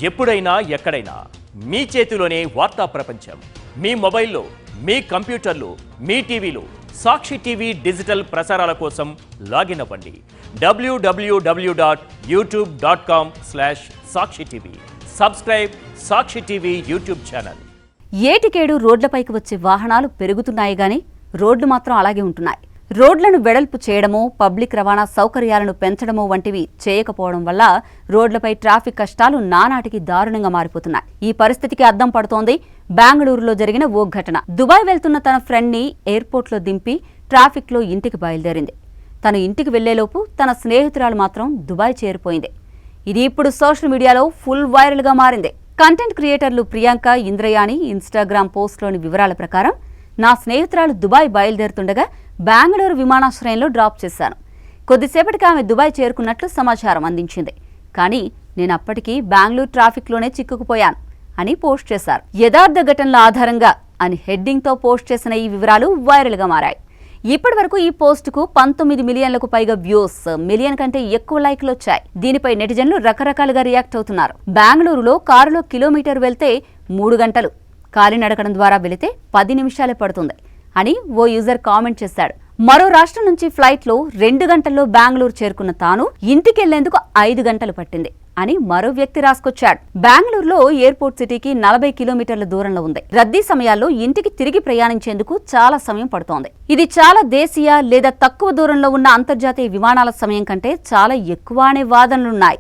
ఎప్పుడైనా ఎక్కడైనా మీ చేతిలోనే వార్తా ప్రపంచం. మీ మొబైల్లో, మీ కంప్యూటర్లో, మీ టీవీలో సాక్షి టీవీ డిజిటల్ ప్రసారాల కోసం లాగిన్ అవ్వండి. www.youtube.com/సాక్షి టీవీ. సబ్స్క్రైబ్ సాక్షి టీవీ యూట్యూబ్ ఛానల్. ఏటికేడు రోడ్లపైకి వచ్చే వాహనాలు పెరుగుతున్నాయి గాని రోడ్లు మాత్రం అలాగే ఉంటున్నాయి. రోడ్లను వెడల్పు చేయడమో, పబ్లిక్ రవాణా సౌకర్యాలను పెంచడమో వంటివి చేయకపోవడం వల్ల రోడ్లపై ట్రాఫిక్ కష్టాలు నానాటికి దారుణంగా మారిపోతున్నాయి. ఈ పరిస్థితికి అద్దం పడుతోంది బెంగళూరులో జరిగిన ఓ ఘటన. దుబాయ్ వెళ్తున్న తన ఫ్రెండ్ ని ఎయిర్పోర్ట్లో దింపి ట్రాఫిక్ లో ఇంటికి బయలుదేరింది. తను ఇంటికి వెళ్లేలోపు తన స్నేహితురాలు మాత్రం దుబాయ్ చేరిపోయింది. ఇది ఇప్పుడు సోషల్ మీడియాలో ఫుల్ వైరల్ గా మారింది. కంటెంట్ క్రియేటర్లు ప్రియాంక, ఇంద్రయాని ఇన్స్టాగ్రామ్ పోస్ట్లోని వివరాల ప్రకారం, నా స్నేహితురాలు దుబాయ్ బయలుదేరుతుండగా బెంగళూరు విమానాశ్రయంలో డ్రాప్ చేశాను. కొద్దిసేపటికి ఆమె దుబాయ్ చేరుకున్నట్లు సమాచారం అందించింది. కానీ నేను అప్పటికీ బెంగళూరు ట్రాఫిక్లోనే చిక్కుకుపోయాను అని పోస్ట్ చేశారు. యథార్థ ఘటనల ఆధారంగా అని హెడ్డింగ్తో పోస్ట్ చేసిన ఈ వివరాలు వైరల్గా మారాయి. ఇప్పటి వరకు ఈ పోస్టుకు 19 మిలియన్లకు పైగా వ్యూస్, మిలియన్ కంటే ఎక్కువ లైక్లు వచ్చాయి. దీనిపై నెటిజన్లు రకరకాలుగా రియాక్ట్ అవుతున్నారు. బెంగళూరులో కారులో కిలోమీటర్ వెళ్తే 3 గంటలు, కాలినడకడం ద్వారా వెళితే 10 నిమిషాలే పడుతుంది అని ఓ యూజర్ కామెంట్ చేశాడు. మరో రాష్ట్రం నుంచి ఫ్లైట్లో 2 గంటల్లో బెంగళూరు చేరుకున్న తాను ఇంటికెళ్లేందుకు 5 గంటలు పట్టింది అని మరో వ్యక్తి రాసుకొచ్చాడు. బెంగళూరులో ఎయిర్పోర్ట్ సిటీకి 40 కిలోమీటర్ల దూరంలో ఉంది. రద్దీ సమయాల్లో ఇంటికి తిరిగి ప్రయాణించేందుకు చాలా సమయం పడుతోంది. ఇది చాలా దేశీయ లేదా తక్కువ దూరంలో ఉన్న అంతర్జాతీయ విమానాల సమయం కంటే చాలా ఎక్కువ అనే వాదనలున్నాయి.